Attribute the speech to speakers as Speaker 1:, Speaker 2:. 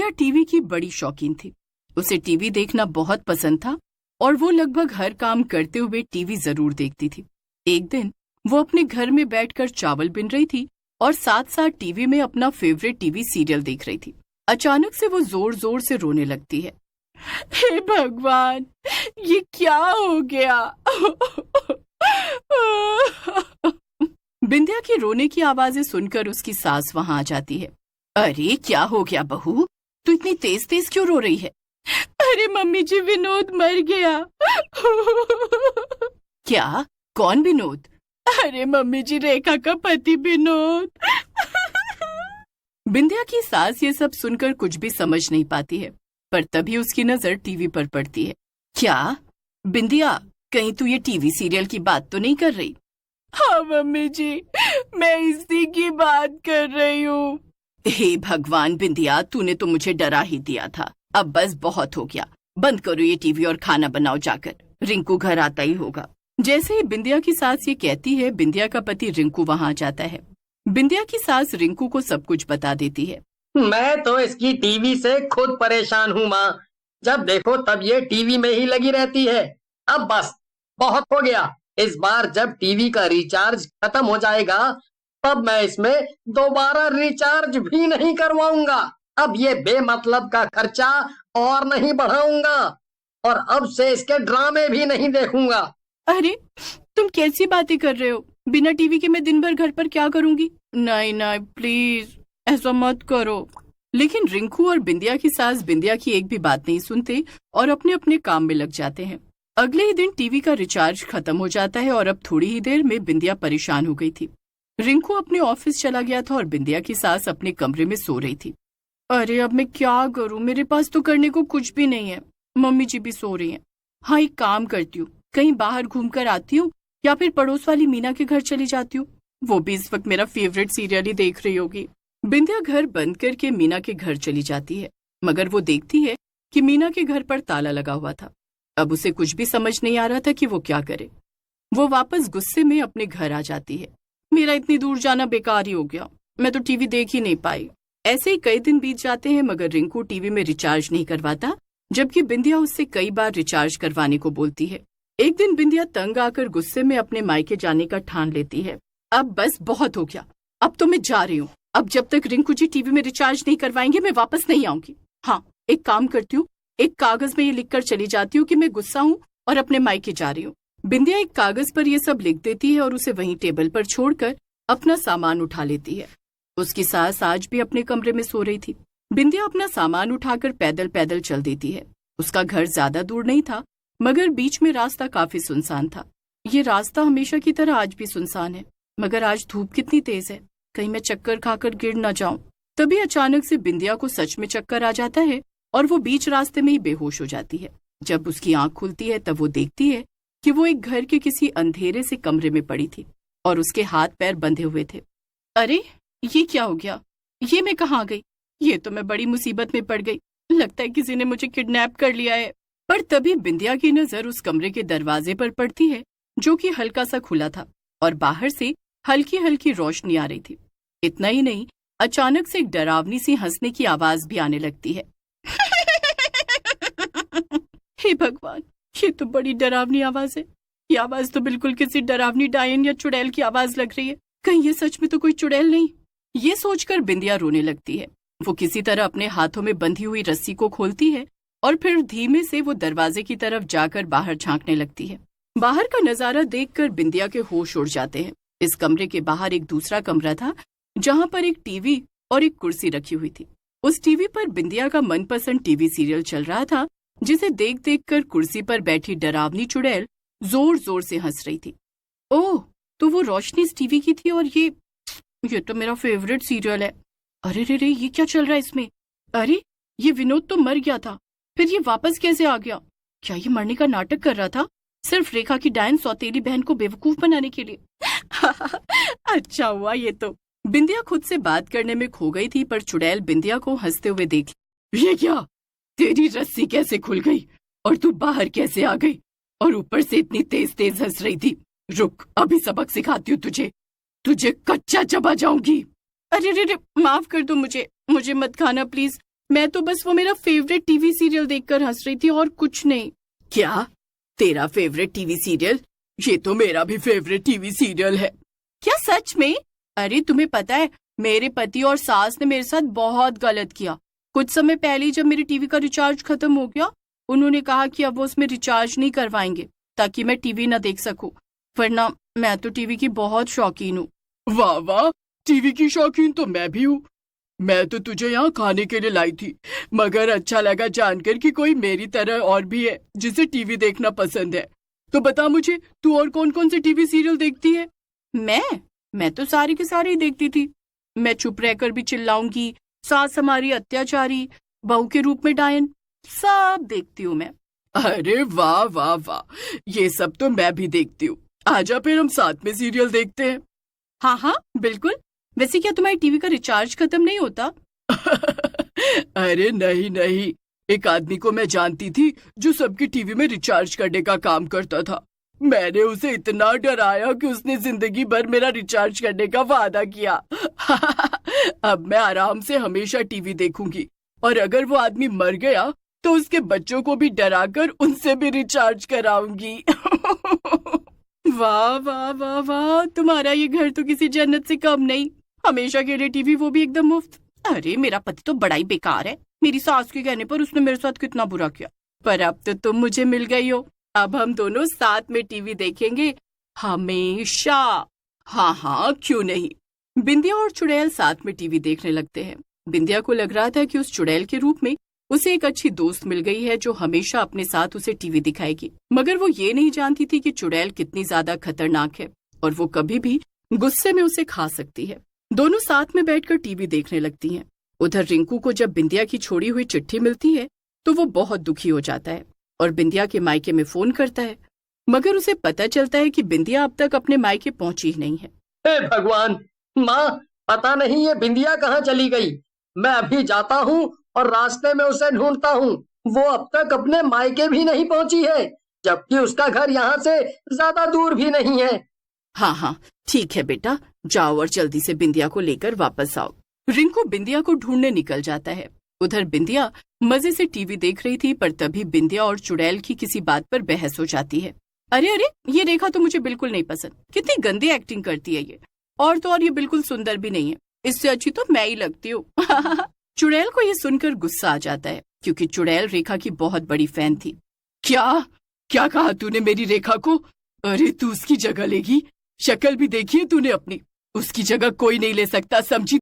Speaker 1: बिंदिया TV की बड़ी शौकीन थी। उसे टीवी देखना बहुत पसंद था और वो लगभग हर काम करते हुए टीवी जरूर देखती थी। एक दिन वो अपने घर में बैठकर चावल बिन रही थी और साथ साथ टीवी में अपना फेवरेट टीवी सीरियल देख रही थी। अचानक से वो जोर जोर से रोने लगती है। हे भगवान, ये क्या हो गया? बिंदिया की रोने की आवाजें सुनकर उसकी सास वहां आ जाती है। अरे क्या हो गया बहू, तू इतनी तेज तेज क्यों रो रही है? अरे मम्मी जी, विनोद मर गया। क्या? कौन विनोद? अरे मम्मी जी, रेखा का पति विनोद। बिंदिया की सास ये सब सुनकर कुछ भी समझ नहीं पाती है, पर तभी उसकी नजर टीवी पर पड़ती है। क्या बिंदिया, कहीं तू ये टीवी सीरियल की बात तो नहीं कर रही? हाँ मम्मी जी, मैं इसी की बात कर रही हूँ। हे भगवान बिंदिया, तूने तो मुझे डरा ही दिया था। अब बस बहुत हो गया, बंद करो ये टीवी और खाना बनाओ जाकर, रिंकू घर आता ही होगा। जैसे ही बिंदिया की सास ये कहती है, बिंदिया का पति रिंकू वहां आ जाता है। बिंदिया की सास रिंकू को सब कुछ बता देती है।
Speaker 2: मैं तो इसकी टीवी से खुद परेशान हूँ माँ, जब देखो तब ये टीवी में ही लगी रहती है। अब बस बहुत हो गया, इस बार जब टीवी का रिचार्ज खत्म हो जाएगा तब मैं इसमें दोबारा रिचार्ज भी नहीं करवाऊंगा। अब ये बेमतलब का खर्चा और नहीं बढ़ाऊंगा और अब से इसके ड्रामे भी नहीं देखूंगा।
Speaker 1: अरे तुम कैसी बातें कर रहे हो? बिना टीवी के मैं दिन भर घर पर क्या करूंगी? नहीं नहीं, प्लीज ऐसा मत करो। लेकिन रिंकू और बिंदिया की सास बिंदिया की एक भी बात नहीं सुनते और अपने अपने काम में लग जाते हैं। अगले ही दिन टीवी का रिचार्ज खत्म हो जाता है और अब थोड़ी ही देर में बिंदिया परेशान हो गई थी। रिंकू अपने ऑफिस चला गया था और बिंदिया की सास अपने कमरे में सो रही थी। अरे अब मैं क्या करूं, मेरे पास तो करने को कुछ भी नहीं है। मम्मी जी भी सो रही हैं। हाँ, एक काम करती हूँ, कहीं बाहर घूम कर आती हूँ या फिर पड़ोस वाली मीना के घर चली जाती हूँ। वो भी इस वक्त मेरा फेवरेट सीरियल ही देख रही होगी। बिंदिया घर बंद करके मीना के घर चली जाती है, मगर वो देखती है कि मीना के घर पर ताला लगा हुआ था। अब उसे कुछ भी समझ नहीं आ रहा था कि वो क्या करे। वो वापस गुस्से में अपने घर आ जाती है। मेरा इतनी दूर जाना बेकार ही हो गया, मैं तो टीवी देख ही नहीं पाई। ऐसे ही कई दिन बीत जाते हैं, मगर रिंकू टीवी में रिचार्ज नहीं करवाता, जबकि बिंदिया उससे कई बार रिचार्ज करवाने को बोलती है। एक दिन बिंदिया तंग आकर गुस्से में अपने मायके जाने का ठान लेती है। अब बस बहुत हो गया, अब तो मैं जा रही हूँ। अब जब तक रिंकू जी टीवी में रिचार्ज नहीं करवाएंगे मैं वापस नहीं आऊंगी। हाँ, एक काम करती हूँ, एक कागज में ये लिखकर चली जाती हूँ कि मैं गुस्सा हूँ और अपने मायके जा रही हूँ। बिंदिया एक कागज पर ये सब लिख देती है और उसे वहीं टेबल पर छोड़कर अपना सामान उठा लेती है। उसकी सास आज भी अपने कमरे में सो रही थी। बिंदिया अपना सामान उठाकर पैदल पैदल चल देती है। उसका घर ज्यादा दूर नहीं था, मगर बीच में रास्ता काफी सुनसान था। ये रास्ता हमेशा की तरह आज भी सुनसान है, मगर आज धूप कितनी तेज है, कहीं मैं चक्कर खाकर गिर न जाऊं। तभी अचानक से बिंदिया को सच में चक्कर आ जाता है और वो बीच रास्ते में ही बेहोश हो जाती है। जब उसकी आंख खुलती है तब वो देखती है कि वो एक घर के किसी अंधेरे से कमरे में पड़ी थी और उसके हाथ पैर बंधे हुए थे। अरे ये क्या हो गया? ये मैं कहाँ आ गई? ये तो मैं बड़ी मुसीबत में पड़ गई। लगता है किसी ने मुझे किडनैप कर लिया है। पर तभी बिंदिया की नजर उस कमरे के दरवाजे पर पड़ती है, जो कि हल्का सा खुला था और बाहर से हल्की हल्की रोशनी आ रही थी। इतना ही नहीं, अचानक से एक डरावनी सी हंसने की आवाज भी आने लगती है। हे भगवान, ये तो बड़ी डरावनी आवाज है। ये आवाज तो बिल्कुल किसी डरावनी डायन या चुड़ैल की आवाज लग रही है। कहीं ये सच में तो कोई चुड़ैल नहीं? ये सोचकर बिंदिया रोने लगती है। वो किसी तरह अपने हाथों में बंधी हुई रस्सी को खोलती है और फिर धीमे से वो दरवाजे की तरफ जाकर बाहर झांकने लगती है। बाहर का नजारा देखकर बिंदिया के होश उड़ जाते हैं। इस कमरे के बाहर एक दूसरा कमरा था, जहाँ पर एक टीवी और एक कुर्सी रखी हुई थी। उस टीवी पर बिंदिया का मनपसंद टीवी सीरियल चल रहा था, जिसे देख देख कर कुर्सी पर बैठी डरावनी चुड़ैल जोर जोर से हंस रही थी। ओह, तो वो रोशनी इस टीवी की थी और ये तो मेरा फेवरेट सीरियल है। अरे रे रे, ये क्या चल रहा है इसमें? अरे ये विनोद तो मर गया था, फिर ये वापस कैसे आ गया? क्या ये मरने का नाटक कर रहा था सिर्फ रेखा की डायन सौतेली बहन को बेवकूफ बनाने के लिए? अच्छा हुआ ये तो। बिंदिया खुद से बात करने में खो गई थी, पर चुड़ैल बिंदिया को हंसते हुए देख, ये क्या, तेरी रस्सी कैसे खुल गई और तू बाहर कैसे आ गई? और ऊपर से इतनी तेज तेज हंस रही थी। रुक, अभी सबक सिखाती हूँ तुझे कच्चा चबा जाऊंगी। अरे रे रे, माफ कर दो मुझे मत खाना प्लीज। मैं तो बस वो मेरा फेवरेट टीवी सीरियल देखकर हंस रही थी और कुछ नहीं। क्या? तेरा फेवरेट टीवी सीरियल? ये तो मेरा भी फेवरेट टीवी सीरियल है। क्या सच में? अरे तुम्हें पता है, मेरे पति और सास ने मेरे साथ बहुत गलत किया। कुछ समय पहले जब मेरे टीवी का रिचार्ज खत्म हो गया, उन्होंने कहा कि अब वो उसमें रिचार्ज नहीं करवाएंगे ताकि मैं टीवी ना देख सकूं, वरना मैं तो टीवी की बहुत शौकीन हूँ। वाह वाह, टीवी की शौकीन तो मैं भी हूँ। मैं तो तुझे यहाँ खाने के लिए लाई थी, मगर अच्छा लगा जानकर कि कोई मेरी तरह और भी है जिसे टीवी देखना पसंद है। तो बता मुझे, तू और कौन कौन से टीवी सीरियल देखती है? मैं तो सारे के सारे ही देखती थी। मैं चुप रहकर भी चिल्लाऊंगी, सास हमारी अत्याचारी, बहू के रूप में डायन, सब देखती हूँ मैं। अरे वाह वाह वाह, ये सब तो मैं भी देखती हूँ। आजा फिर हम साथ में सीरियल देखते हैं। हाँ हाँ बिल्कुल। वैसे क्या तुम्हारी टीवी का रिचार्ज खत्म नहीं होता? अरे नहीं नहीं, एक आदमी को मैं जानती थी जो सबकी टीवी में रिचार्ज करने का काम करता था। मैंने उसे इतना डराया कि उसने जिंदगी भर मेरा रिचार्ज करने का वादा किया। अब मैं आराम से हमेशा टीवी देखूंगी, और अगर वो आदमी मर गया तो उसके बच्चों को भी डराकर उनसे भी रिचार्ज कराऊंगी। वाह वाह वाह वाह, तुम्हारा ये घर तो किसी जन्नत से कम नहीं। हमेशा के लिए टीवी, वो भी एकदम मुफ्त। अरे मेरा पति तो बड़ा ही बेकार है। मेरी सास के कहने पर उसने मेरे साथ कितना बुरा किया, पर अब तो तुम मुझे मिल गई हो। अब हम दोनों साथ में टीवी देखेंगे हमेशा। हाँ हाँ क्यों नहीं। बिंदिया और चुड़ैल साथ में टीवी देखने लगते हैं। बिंदिया को लग रहा था कि उस चुड़ैल के रूप में उसे एक अच्छी दोस्त मिल गई है जो हमेशा अपने साथ उसे टीवी दिखाएगी, मगर वो ये नहीं जानती थी कि चुड़ैल कितनी ज्यादा खतरनाक है और वो कभी भी गुस्से में उसे खा सकती है। दोनों साथ में बैठकर टीवी देखने लगती हैं। उधर रिंकू को जब बिंदिया की छोड़ी हुई चिट्ठी मिलती है तो वो बहुत दुखी हो जाता है और बिंदिया के मायके में फोन करता है, मगर उसे पता चलता है कि बिंदिया अब तक अपने मायके पहुंची ही नहीं है।
Speaker 2: हे भगवान, माँ, पता नहीं ये बिंदिया कहाँ चली गई। मैं अभी जाता हूँ और रास्ते में उसे ढूंढता हूँ। वो अब तक अपने मायके भी नहीं पहुंची है, जबकि उसका घर यहाँ से ज्यादा दूर भी नहीं है।
Speaker 1: हाँ हाँ ठीक है बेटा, जाओ और जल्दी से बिंदिया को लेकर वापस आओ। रिंकू बिंदिया को ढूंढने निकल जाता है। उधर बिंदिया मजे से टीवी देख रही थी, पर तभी बिंदिया और चुड़ैल की किसी बात पर बहस हो जाती है। अरे अरे, ये रेखा तो मुझे बिल्कुल नहीं पसंद। कितनी गंदी एक्टिंग करती है ये, और तो और ये बिल्कुल सुंदर भी नहीं है। इससे अच्छी तो मैं ही लगती हूँ। चुड़ैल को ये सुनकर गुस्सा आ जाता है, क्योंकि चुड़ैल रेखा की बहुत बड़ी फैन थी। क्या क्या कहा तूने मेरी रेखा को? अरे तू उसकी जगह लेगी? शक्ल भी देखी है तूने अपनी? उसकी जगह कोई नहीं ले सकता, समझी